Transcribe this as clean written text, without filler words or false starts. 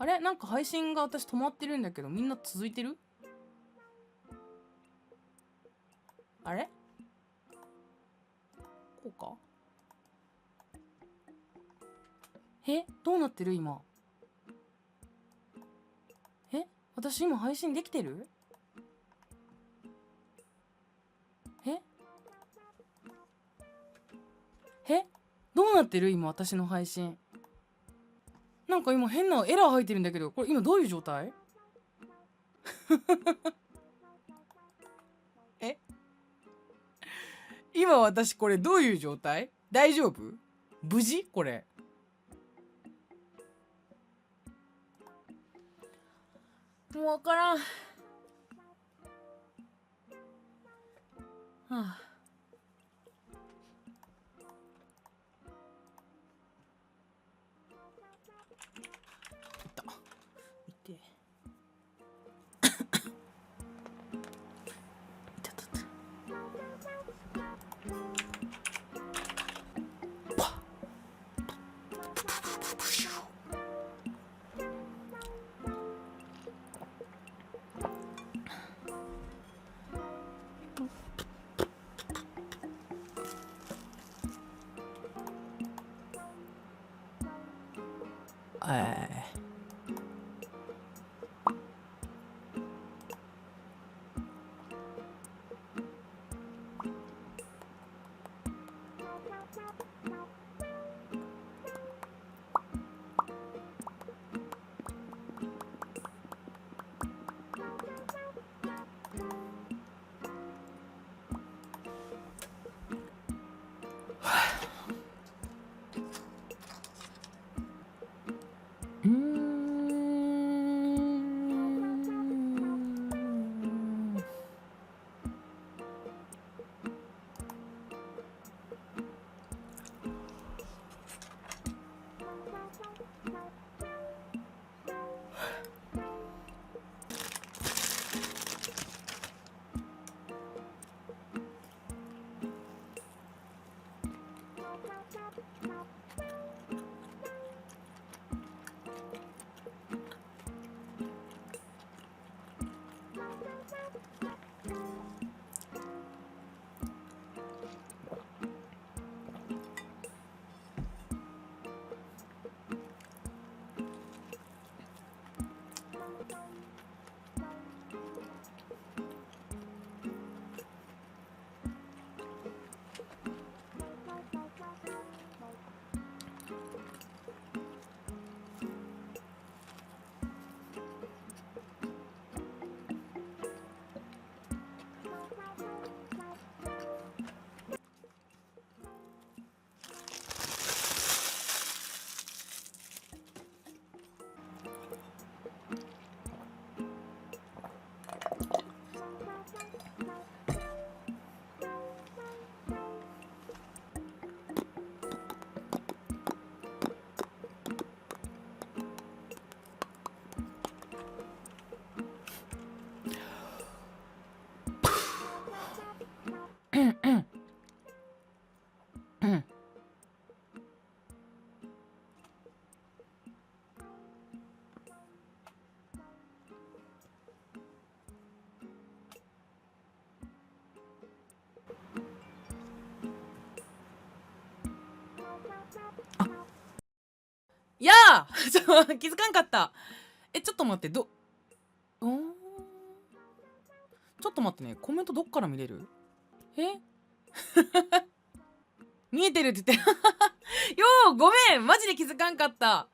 あれなんか配信が私止まってるんだけど、みんな続いてる？あれこうか？どうなってる今？私今配信できてる？どうなってる今私の配信？なんか今変なエラー入ってるんだけど、これ今どういう状態？今私これどういう状態？大丈夫？無事？これもうわからん。はあ、いったいていたたたやあ気づかんかった。ちょっと待って、ちょっと待ってね、コメントどっから見れる？見えてるって言ってよーごめんマジで気づかんかった。